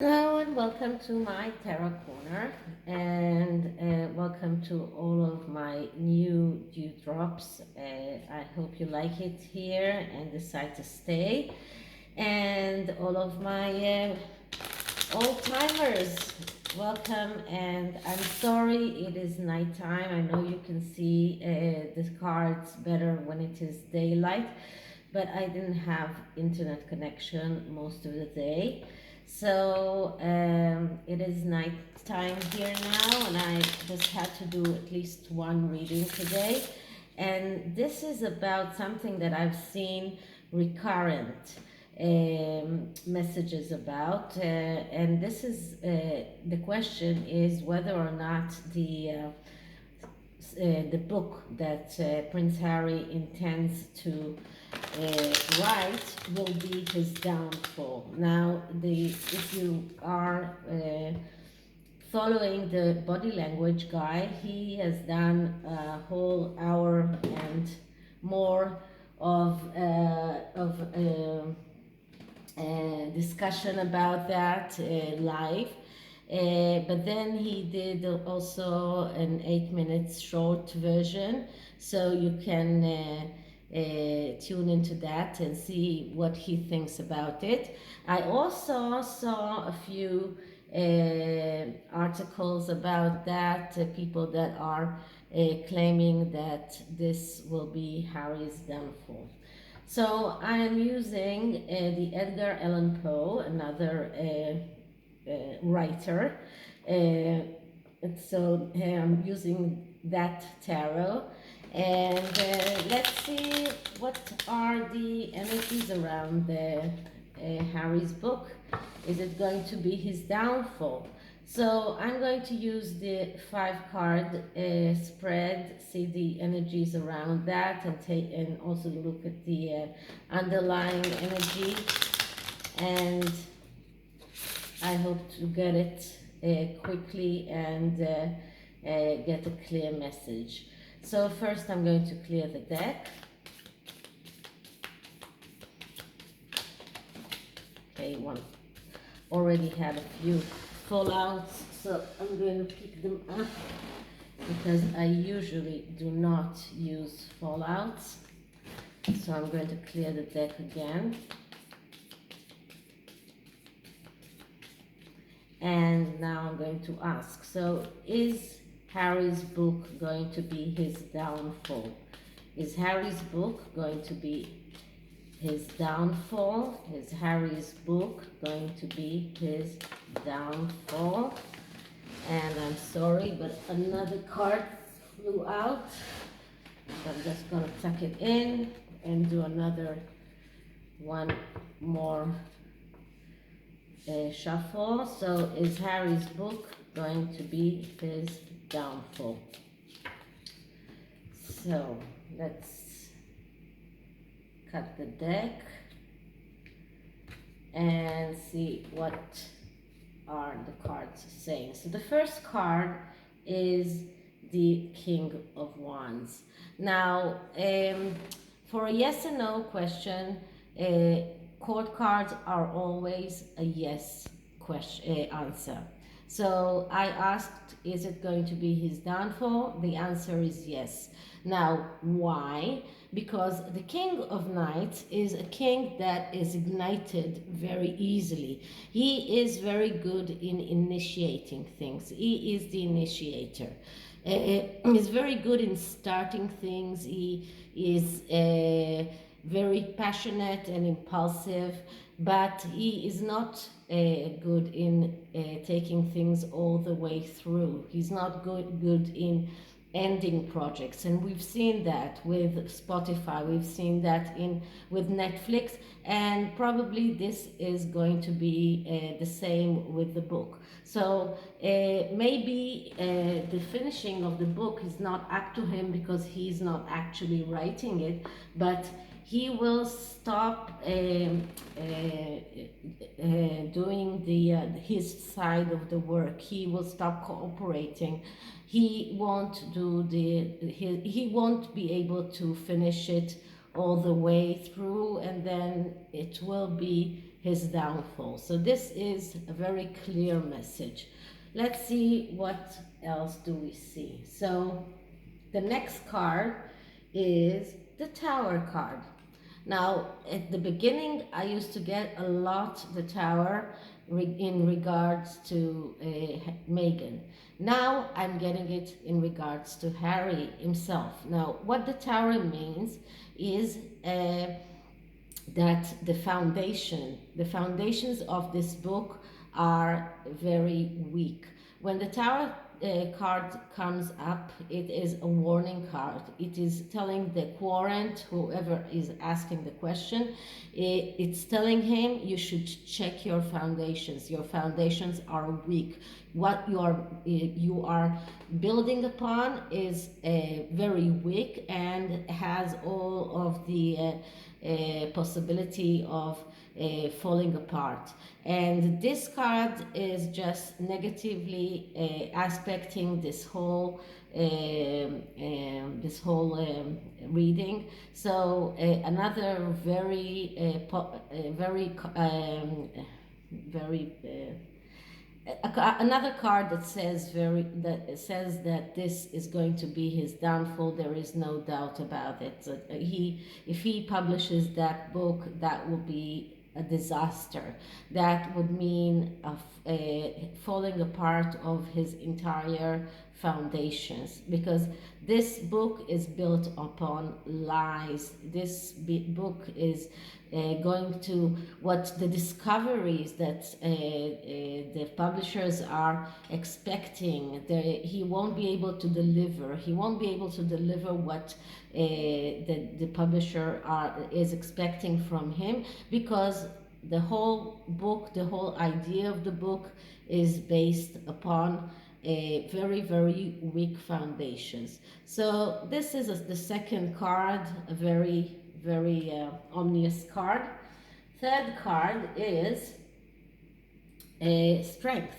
Hello and welcome to my Tarot Corner, and welcome to all of my new dewdrops. I hope you like it here and decide to stay. And all of my old timers, welcome. And I'm sorry it is nighttime. I know you can see the cards better when it is daylight, but I didn't have internet connection most of the day. So it is night time here now, and I just had to do at least one reading today. And this is about something that I've seen recurrent messages about. And this is the question is whether or not the book that Prince Harry intends to write will be his downfall. Now, if you are following the body language guy, he has done a whole hour and more of discussion about that live. But then he did also an 8 minutes short version, so you can tune into that and see what he thinks about it. I also saw a few articles about that, people that are claiming that this will be Harry's downfall. So I am using the Edgar Allan Poe, another writer. So I'm using that tarot. And let's see what are the energies around Harry's book. Is it going to be his downfall? So I'm going to use the 5-card spread, see the energies around that, and also look at the underlying energy. And I hope to get it quickly and get a clear message. So first I'm going to clear the deck. Okay, one already had a few fallouts, so I'm going to pick them up because I usually do not use fallouts. So I'm going to clear the deck again. And now I'm going to ask, so is Harry's book going to be his downfall? Is Harry's book going to be his downfall? Is Harry's book going to be his downfall? And I'm sorry, but another card flew out. So I'm just going to tuck it in and do another one more shuffle. So is Harry's book going to be his downfall? So let's cut the deck and see what are the cards saying. So the first card is the King of Wands. Now, for a yes and no question, court cards are always a yes answer. So I asked, is it going to be his downfall? The answer is yes. Now, why? Because the King of Knights is a king that is ignited very easily. He is very good in initiating things. He is the initiator. He's very good in starting things. He is very passionate and impulsive, but he is not good in taking things all the way through. He's not good in ending projects, and we've seen that with Spotify, we've seen that with Netflix, and probably this is going to be the same with the book. So maybe the finishing of the book is not up to him because he's not actually writing it, but he will stop doing his side of the work. He will stop cooperating. He won't he won't be able to finish it all the way through, and then it will be his downfall. So this is a very clear message. Let's see what else do we see. So the next card is the Tower card. Now, at the beginning, I used to get a lot the Tower in regards to Meghan. Now, I'm getting it in regards to Harry himself. Now, what the Tower means is that the foundations of this book are very weak. When the Tower card comes up, it is a warning card. It is telling the querent, whoever is asking the question, it's telling him you should check your foundations. Your foundations are weak. What you are building upon is very weak and has all of the possibility of falling apart. And this card is just negatively aspecting this whole reading. So another very another card that says that this is going to be his downfall. There is no doubt about it. So if he publishes that book, that will be a disaster. That would mean a falling apart of his entire foundations, because this book is built upon lies. This book is going to, what the discoveries that the publishers are expecting, he won't be able to deliver. He won't be able to deliver what the publisher is expecting from him, because the whole book, the whole idea of the book is based upon very, very weak foundations. So this is the second card, a very, very ominous card. Third card is strength.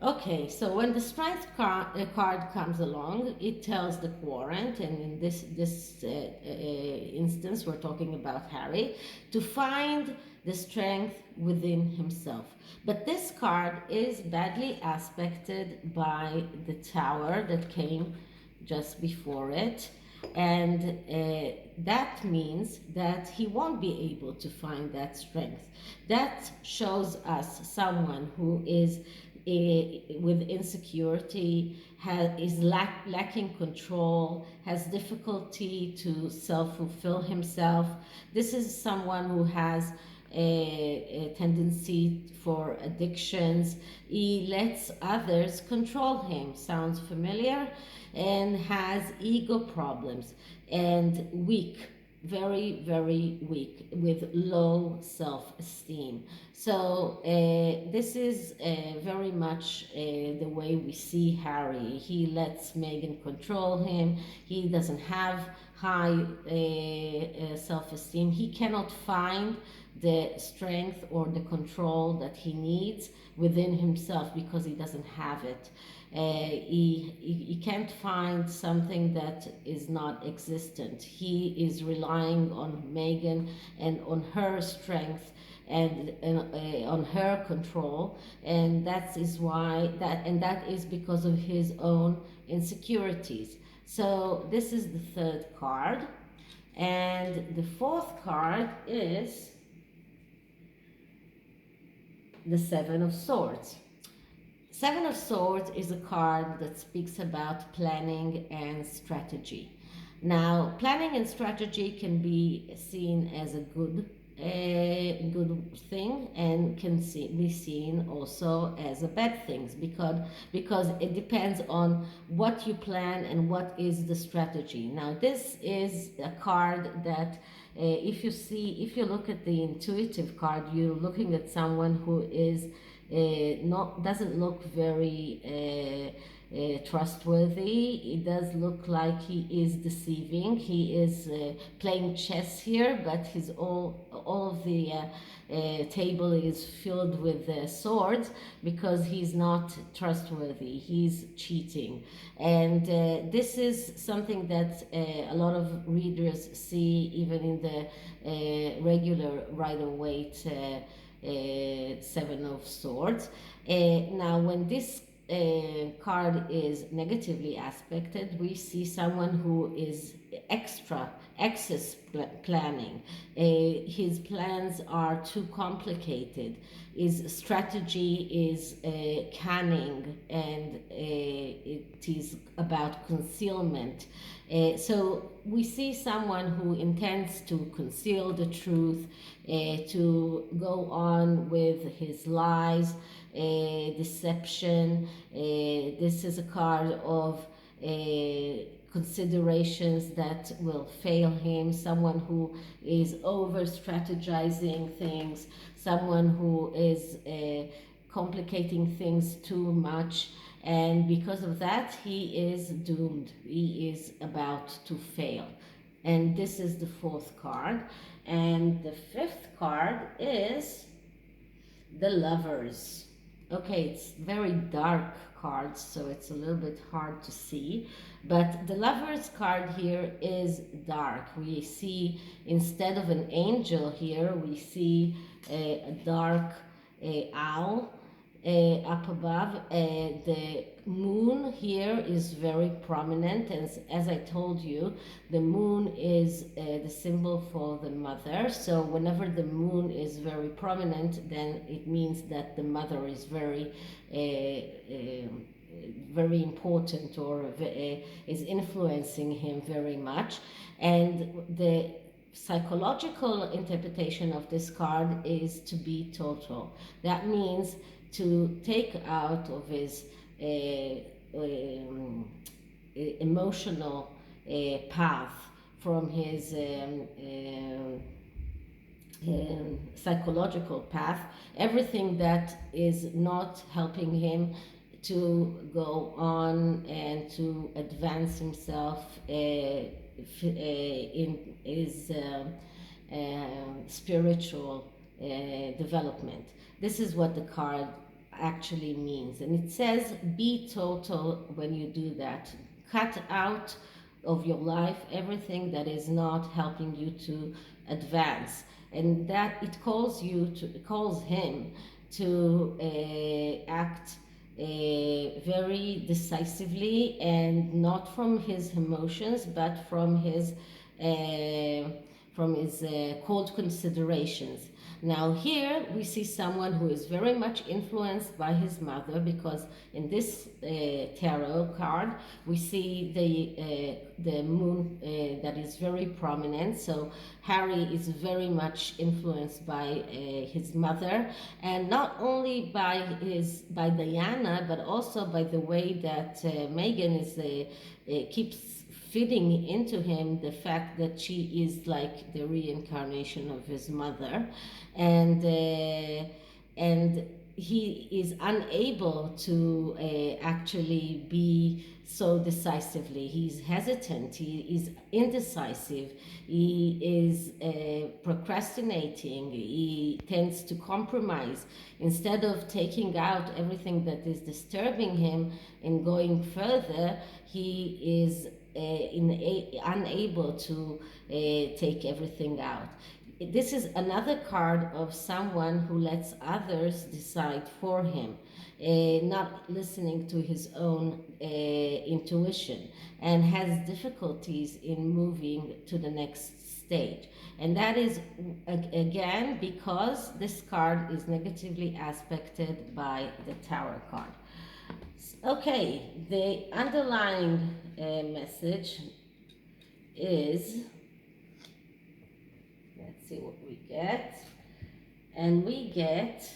Okay, so when the strength card comes along, it tells the querent, and in this instance we're talking about Harry, to find the strength within himself. But this card is badly aspected by the Tower that came just before it, and that means that he won't be able to find that strength. That shows us someone who is with insecurity, is lacking control, has difficulty to self-fulfill himself. This is someone who has a tendency for addictions. He lets others control him. Sounds familiar? And has ego problems and weak, very, very weak, with low self-esteem. So this is very much the way we see Harry. He lets Meghan control him. He doesn't have high self-esteem. He cannot find the strength or the control that he needs within himself because he doesn't have it. He can't find something that is not existent. He is relying on Meghan and on her strength and on her control, and that is because of his own insecurities. So this is the third card, and the fourth card is the Seven of Swords. Seven of Swords is a card that speaks about planning and strategy. Now, planning and strategy can be seen as a good thing, and can be seen also as a bad thing, because it depends on what you plan and what is the strategy. Now, this is a card that if you look at the intuitive card, you're looking at someone who is doesn't look very trustworthy. It does look like he is deceiving. He is playing chess here, but all of the table is filled with swords, because he's not trustworthy. He's cheating, and this is something that a lot of readers see even in the regular Rider-Waite Seven of Swords. Now, when this card is negatively aspected, we see someone who is excess planning. His plans are too complicated. His strategy is cunning, and it is about concealment. So we see someone who intends to conceal the truth, to go on with his lies, deception. This is a card of considerations that will fail him, someone who is over strategizing things, someone who is complicating things too much, and because of that he is doomed. He is about to fail. And this is the fourth card. And the fifth card is the Lovers. Okay, it's very dark cards, so it's a little bit hard to see, but the Lovers card here is dark. We see, instead of an angel here, we see a dark owl up above. The moon here is very prominent, and as I told you, the moon is the symbol for the mother. So whenever the moon is very prominent, then it means that the mother is very very important, or is influencing him very much. And the psychological interpretation of this card is to be total. That means to take out of his emotional path, from his psychological path, everything that is not helping him to go on and to advance himself in his spiritual development. This is what the card actually means, and it says be total. When you do that, cut out of your life everything that is not helping you to advance, and that it calls him to act very decisively, and not from his emotions, but from his cold considerations. Now here we see someone who is very much influenced by his mother, because in this tarot card we see the moon that is very prominent. So Harry is very much influenced by his mother, and not only by Diana, but also by the way that Megan keeps fitting into him the fact that she is like the reincarnation of his mother, and he is unable to actually be so decisively. He's hesitant, he is indecisive, he is procrastinating, he tends to compromise. Instead of taking out everything that is disturbing him and going further, he is unable to take everything out. This is another card of someone who lets others decide for him, not listening to his own intuition, and has difficulties in moving to the next stage. And that is again because this card is negatively aspected by the Tower card. Okay, the underlying message is, let's see what we get, and we get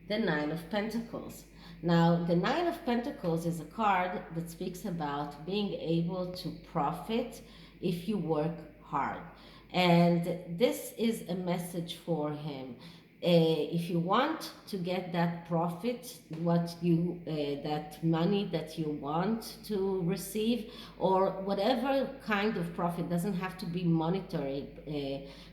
the Nine of Pentacles. Now, the Nine of Pentacles is a card that speaks about being able to profit if you work hard. And this is a message for him. If you want to get that profit, that money that you want to receive, or whatever kind of profit, doesn't have to be monetary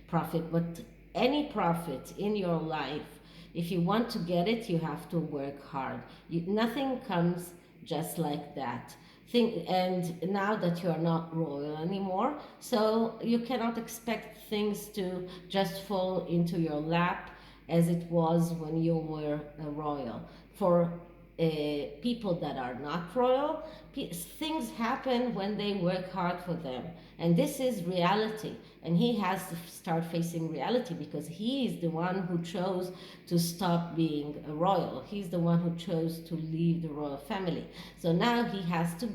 profit, but any profit in your life, if you want to get it, you have to work hard. Nothing comes just like that. And now that you are not royal anymore, so you cannot expect things to just fall into your lap as it was when you were a royal. For people that are not royal, things happen when they work hard for them. And this is reality. And he has to start facing reality because he is the one who chose to stop being a royal. He's the one who chose to leave the royal family. So now he has to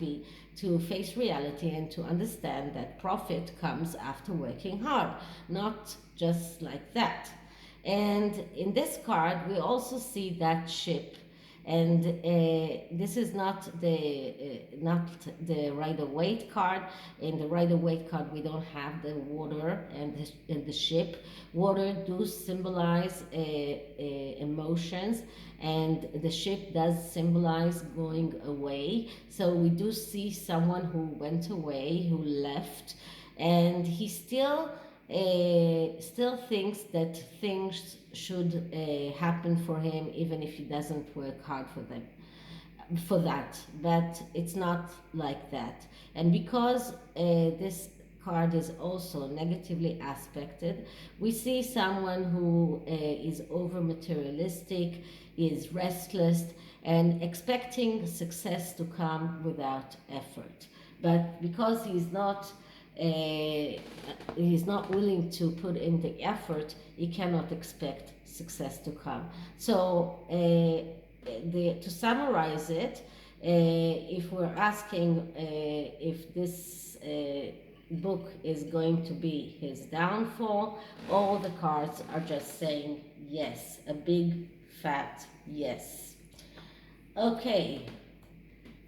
face reality and to understand that profit comes after working hard, not just like that. And in this card, we also see that ship. And this is not the Rider-Waite card. In the Rider-Waite card, we don't have the water and the ship. Water do symbolize emotions, and the ship does symbolize going away. So we do see someone who went away, who left, and he still thinks that things should happen for him, even if he doesn't work hard for that. But it's not like that. And because this card is also negatively aspected, we see someone who is over materialistic, is restless, and expecting success to come without effort. But because he's not willing to put in the effort, he cannot expect success to come. So to summarize it, if we're asking if this book is going to be his downfall, all the cards are just saying yes, a big fat yes. Okay,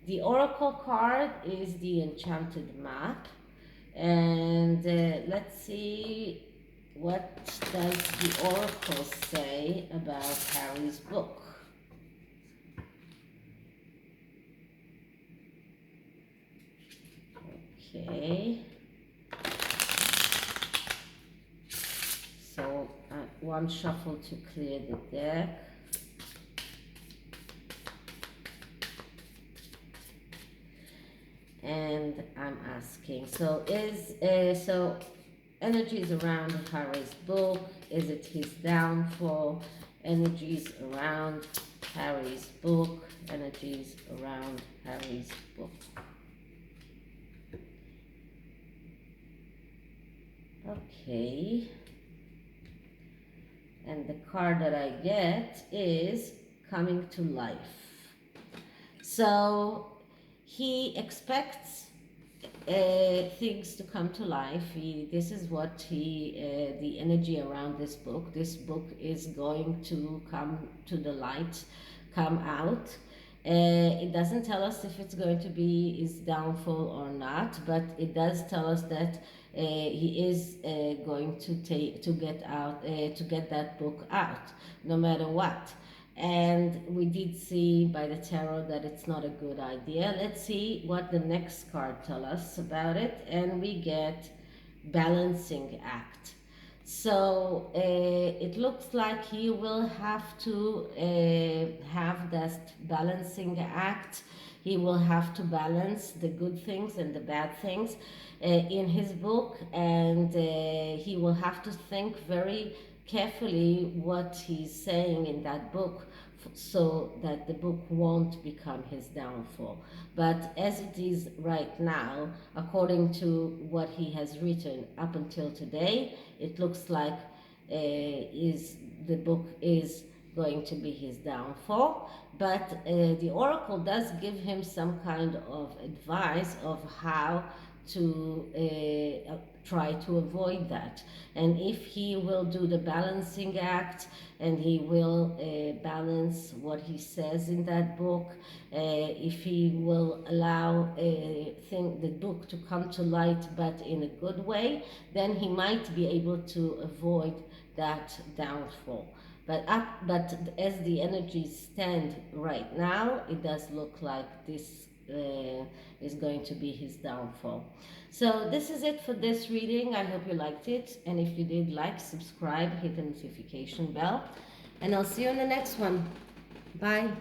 the oracle card is the Enchanted map. And let's see, what does the oracle say about Harry's book? Okay. So one shuffle to clear the deck. And I'm asking, so energies around Harry's book, is it his downfall? Energies around Harry's book, energies around Harry's book. Okay. And the card that I get is coming to life. So he expects things to come to life. This is what the energy around this book. This book is going to come to the light, come out. It doesn't tell us if it's going to be his downfall or not, but it does tell us that he is going to get that book out, no matter what. And we did see by the tarot that it's not a good idea. Let's see what the next card tells us about it. And we get balancing act. So it looks like he will have to have that balancing act. He will have to balance the good things and the bad things in his book, and he will have to think very carefully what he's saying in that book, so that the book won't become his downfall. But as it is right now, according to what he has written up until today, it looks like the book is going to be his downfall. But the oracle does give him some kind of advice of how to try to avoid that. And if he will do the balancing act, and he will balance what he says in that book, if he will allow the book to come to light, but in a good way, then he might be able to avoid that downfall. But as the energies stand right now, it does look like this is going to be his downfall. So this is it for this reading. I hope you liked it, and if you did, like, subscribe, hit the notification bell, and I'll see you on the next one. Bye.